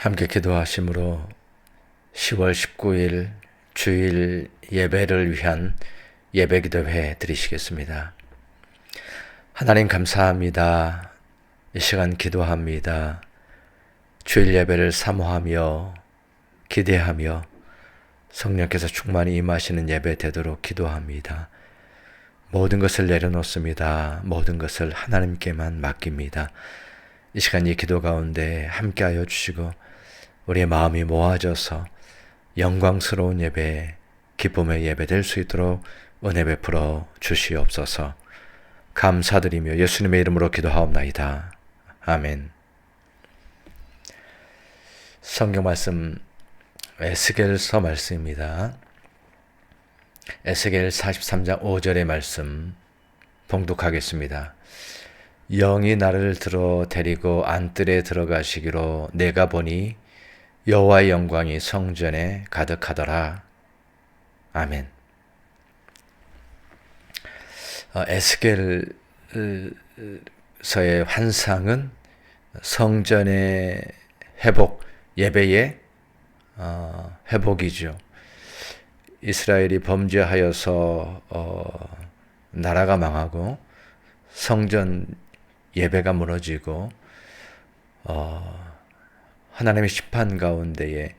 함께 기도하심으로 10월 19일 주일 예배를 위한 예배기도회 드리시겠습니다. 하나님 감사합니다. 이 시간 기도합니다. 주일 예배를 사모하며 기대하며 성령께서 충만히 임하시는 예배 되도록 기도합니다. 모든 것을 내려놓습니다. 모든 것을 하나님께만 맡깁니다. 이 시간 이 기도 가운데 함께하여 주시고 우리의 마음이 모아져서 영광스러운 예배, 기쁨의 예배 될 수 있도록 은혜 베풀어 주시옵소서. 감사드리며 예수님의 이름으로 기도하옵나이다. 아멘. 성경 말씀 에스겔서 말씀입니다. 에스겔 43장 5절의 말씀 봉독하겠습니다. 영이 나를 들어 데리고 안뜰에 들어가시기로 내가 보니 여호와의 영광이 성전에 가득하더라. 아멘. 에스겔서의 환상은 성전의 회복, 예배의 회복이죠. 이스라엘이 범죄하여서 나라가 망하고 성전 예배가 무너지고 하나님의 심판 가운데에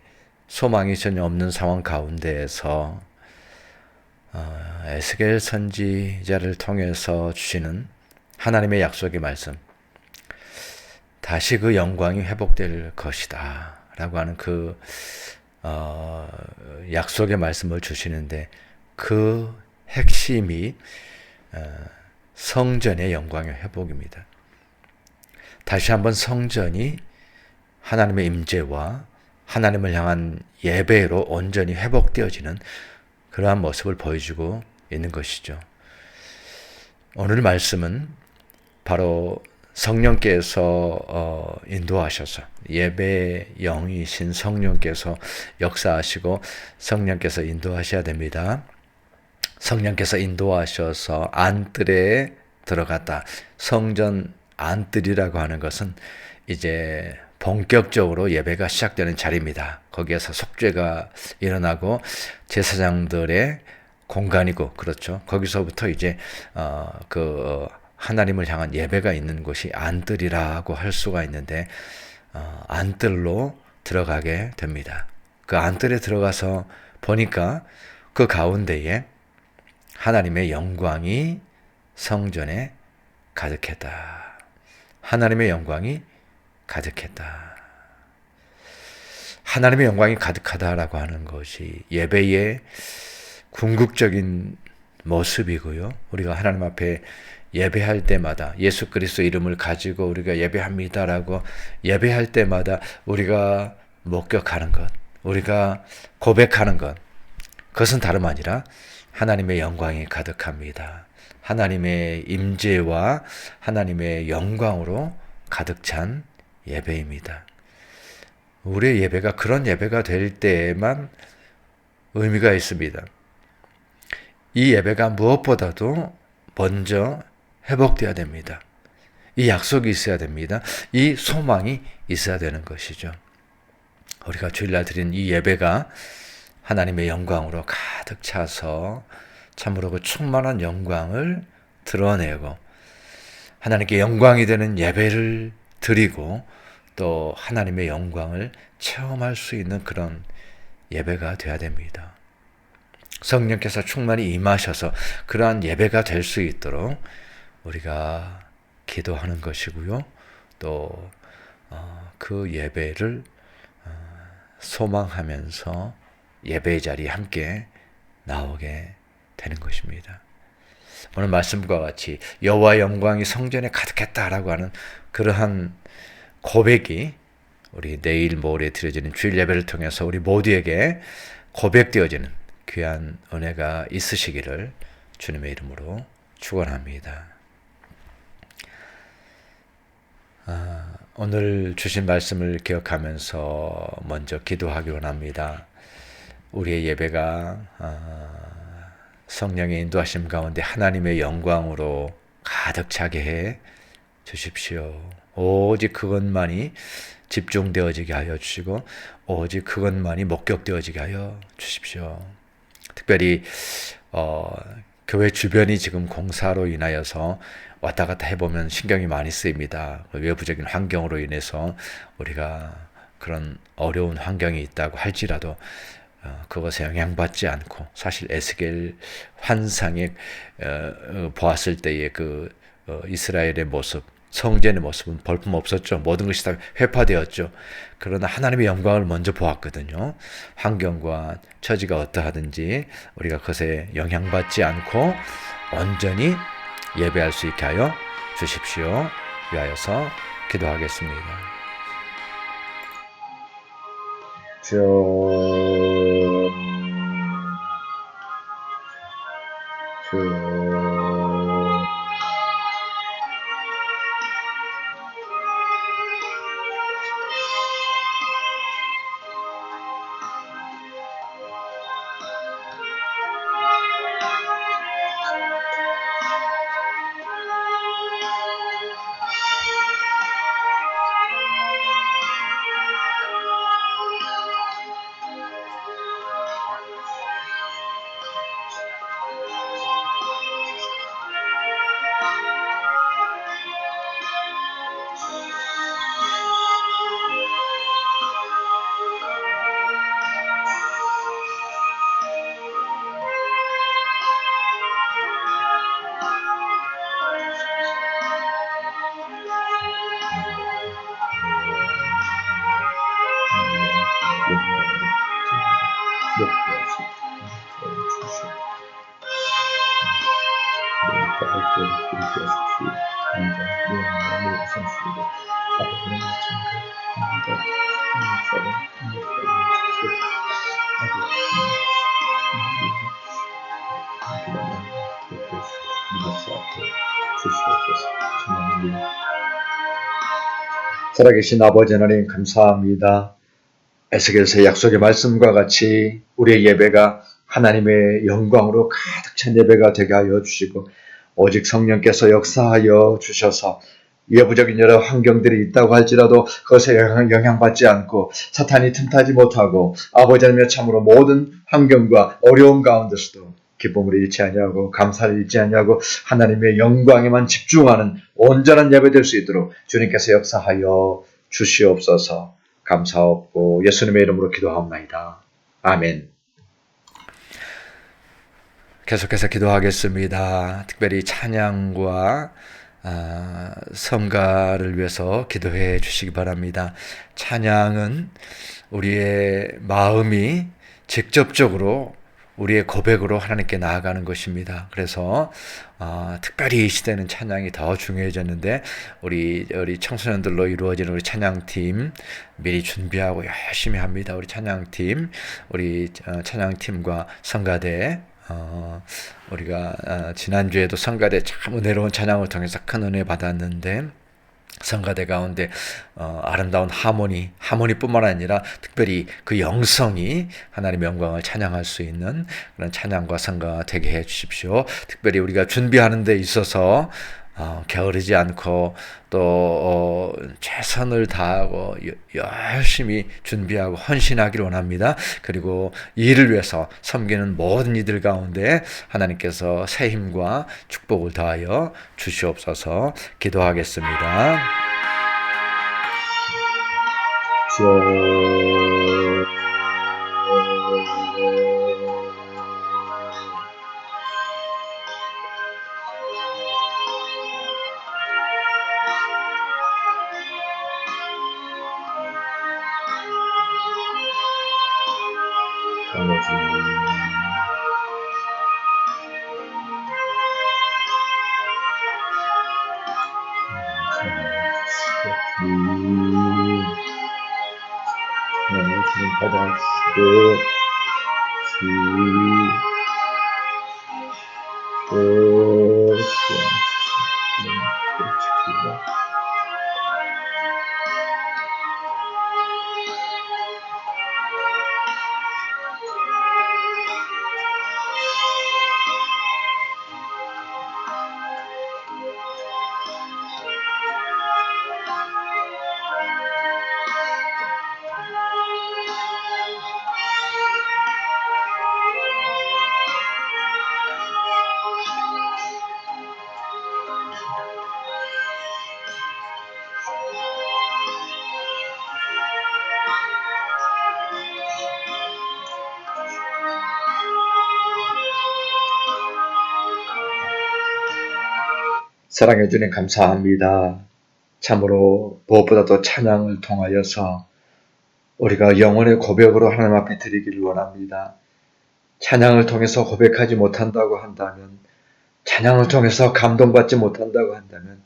소망이 전혀 없는 상황 가운데에서 에스겔 선지자를 통해서 주시는 하나님의 약속의 말씀, 다시 그 영광이 회복될 것이다 라고 하는 그 약속의 말씀을 주시는데 그 핵심이 성전의 영광의 회복입니다. 다시 한번 성전이 하나님의 임재와 하나님을 향한 예배로 온전히 회복되어지는 그러한 모습을 보여주고 있는 것이죠. 오늘 말씀은 바로 성령께서 인도하셔서 예배의 영이신 성령께서 역사하시고 성령께서 인도하셔야 됩니다. 성령께서 인도하셔서 안뜰에 들어갔다. 성전 안뜰이라고 하는 것은 이제 본격적으로 예배가 시작되는 자리입니다. 거기에서 속죄가 일어나고 제사장들의 공간이고, 그렇죠. 거기서부터 이제 하나님을 향한 예배가 있는 곳이 안뜰이라고 할 수가 있는데 안뜰로 들어가게 됩니다. 그 안뜰에 들어가서 보니까 그 가운데에 하나님의 영광이 성전에 가득했다. 하나님의 영광이 가득했다. 하나님의 영광이 가득하다라고 하는 것이 예배의 궁극적인 모습이고요. 우리가 하나님 앞에 예배할 때마다 예수 그리스도 이름을 가지고 우리가 예배합니다라고 예배할 때마다 우리가 목격하는 것, 우리가 고백하는 것, 그것은 다름 아니라 하나님의 영광이 가득합니다. 하나님의 임재와 하나님의 영광으로 가득 찬 예배입니다. 우리의 예배가 그런 예배가 될 때에만 의미가 있습니다. 이 예배가 무엇보다도 먼저 회복되어야 됩니다. 이 약속이 있어야 됩니다. 이 소망이 있어야 되는 것이죠. 우리가 주일날 드린 이 예배가 하나님의 영광으로 가득 차서 참으로 그 충만한 영광을 드러내고 하나님께 영광이 되는 예배를 드리고 또 하나님의 영광을 체험할 수 있는 그런 예배가 되어야 됩니다. 성령께서 충만히 임하셔서 그러한 예배가 될 수 있도록 우리가 기도하는 것이고요. 또 그 예배를 소망하면서 예배의 자리에 함께 나오게 되는 것입니다. 오늘 말씀과 같이 여호와의 영광이 성전에 가득했다라고 하는 그러한 고백이 우리 내일 모레 드려지는 주일 예배를 통해서 우리 모두에게 고백되어지는 귀한 은혜가 있으시기를 주님의 이름으로 축원합니다. 오늘 주신 말씀을 기억하면서 먼저 기도하기 원합니다. 우리의 예배가 성령의 인도하심 가운데 하나님의 영광으로 가득 차게 해 주십시오. 오직 그것만이 집중되어지게 하여 주시고 오직 그것만이 목격되어지게 하여 주십시오. 특별히 교회 주변이 지금 공사로 인하여서 왔다 갔다 해보면 신경이 많이 쓰입니다. 외부적인 환경으로 인해서 우리가 그런 어려운 환경이 있다고 할지라도 그것에 영향받지 않고, 사실 에스겔 환상에 보았을 때의 그 이스라엘의 모습, 성전의 모습은 볼품 없었죠. 모든 것이 다 회파되었죠. 그러나 하나님의 영광을 먼저 보았거든요. 환경과 처지가 어떠하든지 우리가 그것에 영향받지 않고 온전히 예배할 수 있게 하여 주십시오. 위하여서 기도하겠습니다. 살아계신 아버지 하나님 감사합니다. 에스겔서의 약속의 말씀과 같이 우리의 예배가 하나님의 영광으로 가득 찬 예배가 되게 하여 주시고, 오직 성령께서 역사하여 주셔서 외부적인 여러 환경들이 있다고 할지라도 그것에 영향받지 않고 사탄이 틈타지 못하고 아버지 하나님의 참으로 모든 환경과 어려움 가운데서도 기쁨을 잃지 아니하고 감사를 잃지 아니하고 하나님의 영광에만 집중하는 온전한 예배 될 수 있도록 주님께서 역사하여 주시옵소서. 감사하옵고 예수님의 이름으로 기도하옵나이다. 아멘. 계속해서 기도하겠습니다. 특별히 찬양과 성가를 위해서 기도해 주시기 바랍니다. 찬양은 우리의 마음이 직접적으로 우리의 고백으로 하나님께 나아가는 것입니다. 그래서 특별히 이 시대는 찬양이 더 중요해졌는데 우리 청소년들로 이루어지는 우리 찬양팀 미리 준비하고 열심히 합니다. 우리 찬양팀, 우리 찬양팀과 성가대, 우리가 지난주에도 성가대 참 은혜로운 찬양을 통해서 큰 은혜 받았는데, 성가대 가운데 아름다운 하모니뿐만 아니라 특별히 그 영성이 하나님의 영광을 찬양할 수 있는 그런 찬양과 성가가 되게 해 주십시오. 특별히 우리가 준비하는 데 있어서 게으르지 않고 또 최선을 다하고 열심히 준비하고 헌신하기를 원합니다. 그리고 이를 위해서 섬기는 모든 이들 가운데 하나님께서 새 힘과 축복을 더하여 주시옵소서. 기도하겠습니다. 사랑해 주님 감사합니다. 참으로 무엇보다도 찬양을 통하여서 우리가 영혼의 고백으로 하나님 앞에 드리기를 원합니다. 찬양을 통해서 고백하지 못한다고 한다면, 찬양을 통해서 감동받지 못한다고 한다면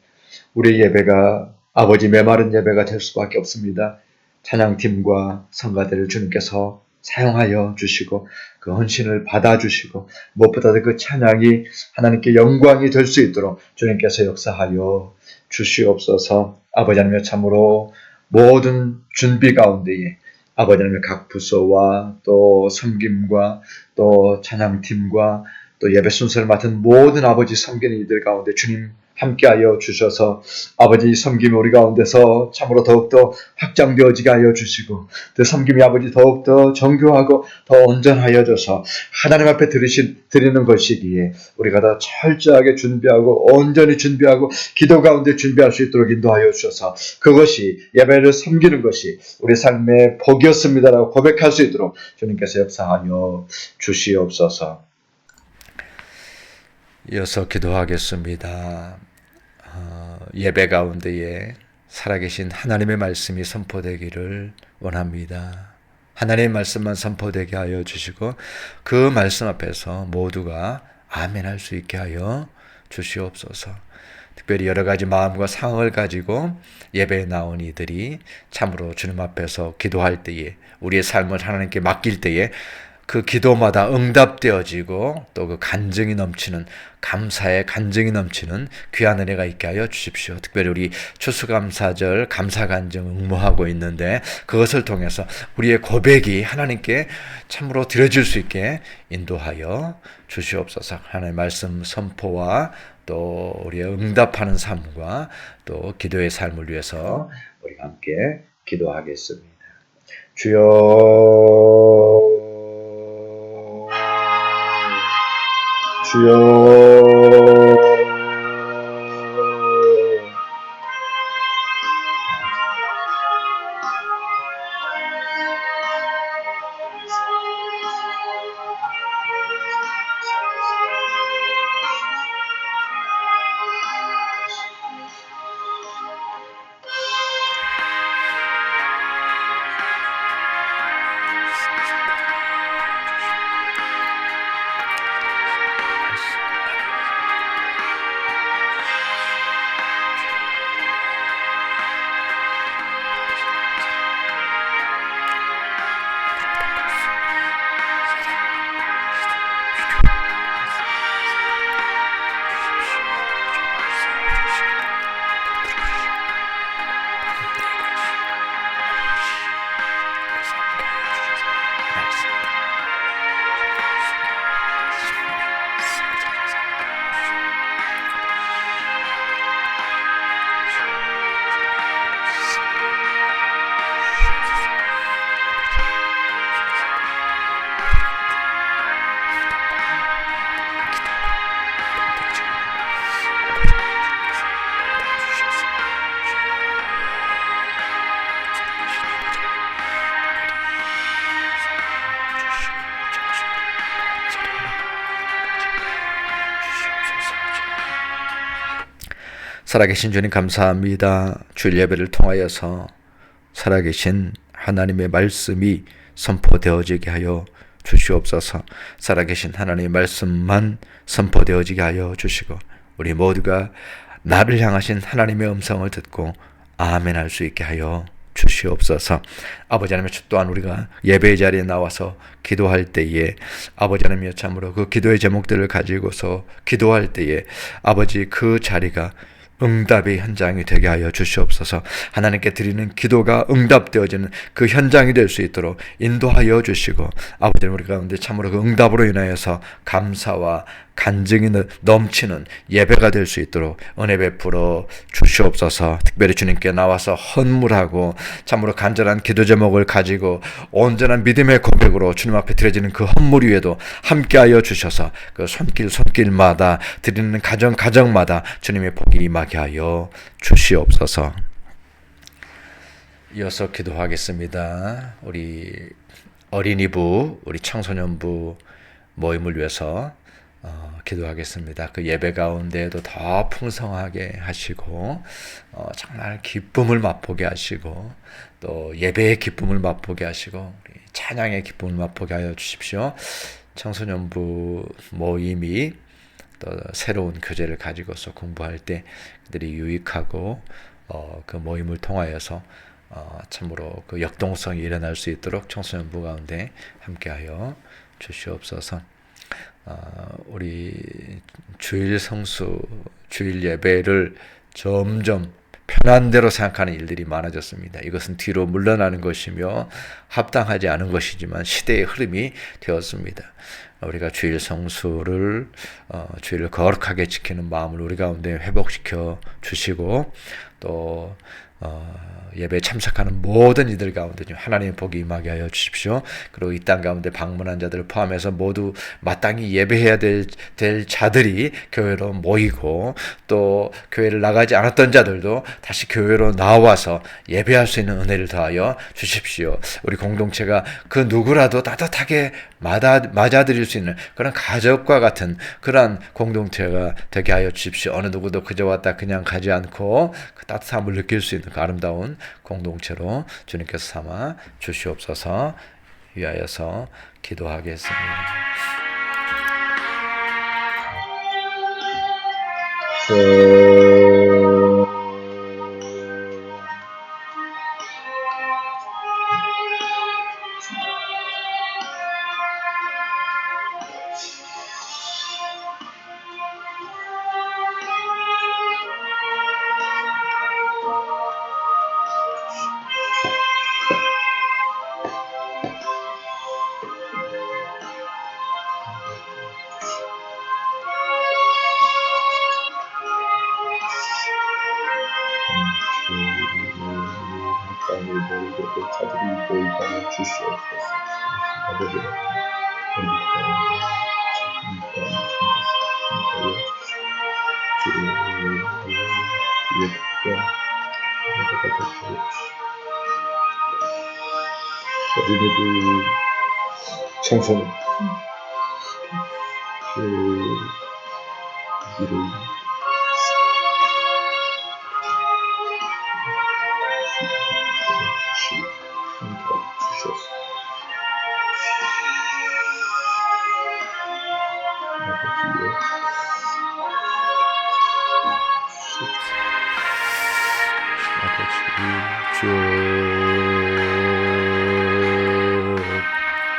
우리 예배가 아버지 메마른 예배가 될 수밖에 없습니다. 찬양팀과 성가대를 주님께서 사용하여 주시고 그 헌신을 받아주시고 무엇보다도 그 찬양이 하나님께 영광이 될 수 있도록 주님께서 역사하여 주시옵소서. 아버지 하나님 참으로 모든 준비 가운데에 아버지 하나님 각 부서와 또 섬김과 또 찬양팀과 또 예배 순서를 맡은 모든 아버지 섬기는 이들 가운데 주님 함께하여 주셔서 아버지 섬김이 우리 가운데서 참으로 더욱더 확장되어지게 하여 주시고 그 섬김이 아버지 더욱더 정교하고 더 온전하여져서 하나님 앞에 드리는 것이기에 우리가 더 철저하게 준비하고 온전히 준비하고 기도 가운데 준비할 수 있도록 인도하여 주셔서 그것이 예배를 섬기는 것이 우리 삶의 복이었습니다라고 고백할 수 있도록 주님께서 역사하여 주시옵소서. 이어서 기도하겠습니다. 예배 가운데에 살아계신 하나님의 말씀이 선포되기를 원합니다. 하나님의 말씀만 선포되게 하여 주시고 그 말씀 앞에서 모두가 아멘할 수 있게 하여 주시옵소서. 특별히 여러 가지 마음과 상황을 가지고 예배에 나온 이들이 참으로 주님 앞에서 기도할 때에 우리의 삶을 하나님께 맡길 때에 그 기도마다 응답되어지고 또 그 간증이 넘치는 감사의 간증이 넘치는 귀한 은혜가 있게 하여 주십시오. 특별히 우리 추수감사절 감사간증 응모하고 있는데 그것을 통해서 우리의 고백이 하나님께 참으로 드려질 수 있게 인도하여 주시옵소서. 하나님의 말씀 선포와 또 우리의 응답하는 삶과 또 기도의 삶을 위해서 우리가 함께 기도하겠습니다. 주여 주여 살아계신 주님 감사합니다. 주일 예배를 통하여서 살아계신 하나님의 말씀이 선포되어지게 하여 주시옵소서. 살아계신 하나님의 말씀만 선포되어지게 하여 주시고 우리 모두가 나를 향하신 하나님의 음성을 듣고 아멘할 수 있게 하여 주시옵소서. 아버지 하나님 또한 우리가 예배의 자리에 나와서 기도할 때에 아버지 하나님 참으로 그 기도의 제목들을 가지고서 기도할 때에 아버지 그 자리가 응답의 현장이 되게 하여 주시옵소서. 하나님께 드리는 기도가 응답되어지는 그 현장이 될 수 있도록 인도하여 주시고 아버지 우리 가운데 참으로 그 응답으로 인하여서 감사와 간증이 넘치는 예배가 될 수 있도록 은혜 베풀어 주시옵소서. 특별히 주님께 나와서 헌물하고 참으로 간절한 기도 제목을 가지고 온전한 믿음의 고백으로 주님 앞에 드려지는 그 헌물 위에도 함께하여 주셔서 그 손길마다 드리는 가정마다 주님의 복이 임하게 하여 주시옵소서. 이어서 기도하겠습니다. 우리 어린이부, 우리 청소년부 모임을 위해서 기도하겠습니다. 그 예배 가운데에도 더 풍성하게 하시고 정말 기쁨을 맛보게 하시고 또 예배의 기쁨을 맛보게 하시고 찬양의 기쁨을 맛보게 하여 주십시오. 청소년부 모임이 또 새로운 교재를 가지고서 공부할 때 그들이 유익하고 그 모임을 통하여서 참으로 그 역동성이 일어날 수 있도록 청소년부 가운데 함께하여 주시옵소서. 우리 주일 성수, 주일 예배를 점점 편한 대로 생각하는 일들이 많아졌습니다. 이것은 뒤로 물러나는 것이며 합당하지 않은 것이지만 시대의 흐름이 되었습니다. 우리가 주일 성수를 주일을 거룩하게 지키는 마음을 우리 가운데 회복시켜 주시고 또 예배에 참석하는 모든 이들 가운데 좀 하나님의 복이 임하게 하여 주십시오. 그리고 이 땅 가운데 방문한 자들을 포함해서 모두 마땅히 예배해야 될 자들이 교회로 모이고 또 교회를 나가지 않았던 자들도 다시 교회로 나와서 예배할 수 있는 은혜를 더하여 주십시오. 우리 공동체가 그 누구라도 따뜻하게 맞아들일 수 있는 그런 가족과 같은 그러한 공동체가 되게 하여 주십시오. 어느 누구도 그저 왔다 그냥 가지 않고 그 따뜻함을 느낄 수 있는 그 아름다운 공동체로 주님께서 삼아 주시옵소서. 위하여서 기도하겠습니다. 자들이 모이게 하여 주시옵소서. 아버지가 어린이들 청소년 이를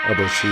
아버지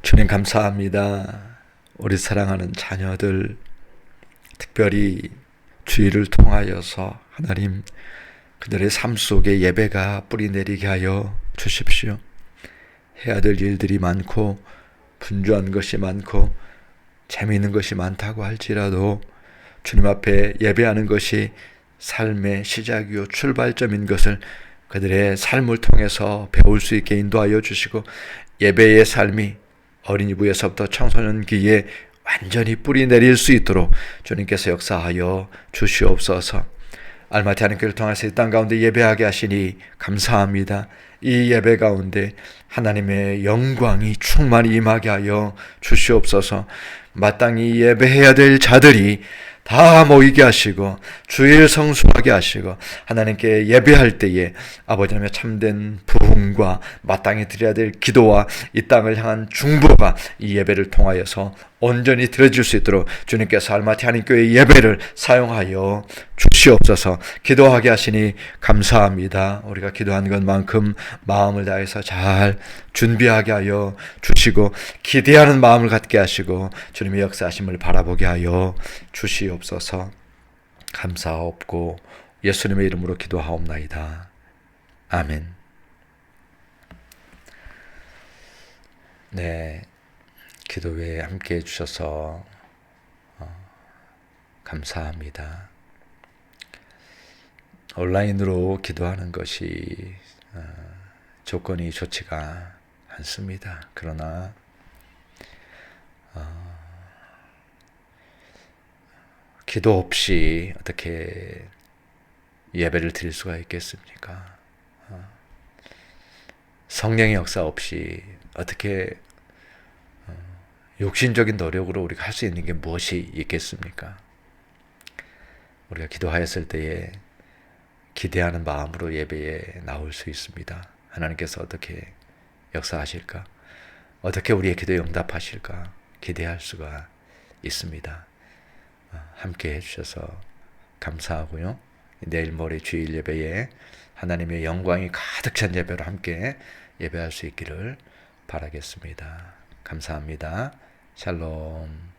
주님 감사합니다. 우리 사랑하는 자녀들 특별히 주일을 통하여서 하나님 그들의 삶 속에 예배가 뿌리내리게 하여 주십시오. 해야 될 일들이 많고 분주한 것이 많고 재미있는 것이 많다고 할지라도 주님 앞에 예배하는 것이 삶의 시작이요 출발점인 것을 그들의 삶을 통해서 배울 수 있게 인도하여 주시고 예배의 삶이 어린이부에서부터 청소년기에 완전히 뿌리 내릴 수 있도록 주님께서 역사하여 주시옵소서. 알마티 하나님께를 통해서 이 땅 가운데 예배하게 하시니 감사합니다. 이 예배 가운데 하나님의 영광이 충만히 임하게 하여 주시옵소서. 마땅히 예배해야 될 자들이 다 모이게 하시고 주일 성수하게 하시고 하나님께 예배할 때에 아버지 하나님의 참된 부흥과 마땅히 드려야 될 기도와 이 땅을 향한 중보가 이 예배를 통하여서 온전히 드려질 수 있도록 주님께서 알마티 한인교회 예배를 사용하여 주시옵소서. 기도하게 하시니 감사합니다. 우리가 기도한 것만큼 마음을 다해서 잘 준비하게 하여 주시고 기대하는 마음을 갖게 하시고 주님의 역사하심을 바라보게 하여 주시옵소서. 감사하옵고 예수님의 이름으로 기도하옵나이다. 아멘. 네, 기도회에 함께 해주셔서 감사합니다. 온라인으로 기도하는 것이 조건이 좋지가 않습니다. 그러나 기도 없이 어떻게 예배를 드릴 수가 있겠습니까? 성령의 역사 없이 어떻게 육신적인 노력으로 우리가 할 수 있는 게 무엇이 있겠습니까? 우리가 기도하였을 때에 기대하는 마음으로 예배에 나올 수 있습니다. 하나님께서 어떻게 역사하실까? 어떻게 우리의 기도에 응답하실까? 기대할 수가 있습니다. 함께 해주셔서 감사하고요. 내일 모레 주일 예배에 하나님의 영광이 가득 찬 예배로 함께 예배할 수 있기를 바라겠습니다. 감사합니다. 샬롬.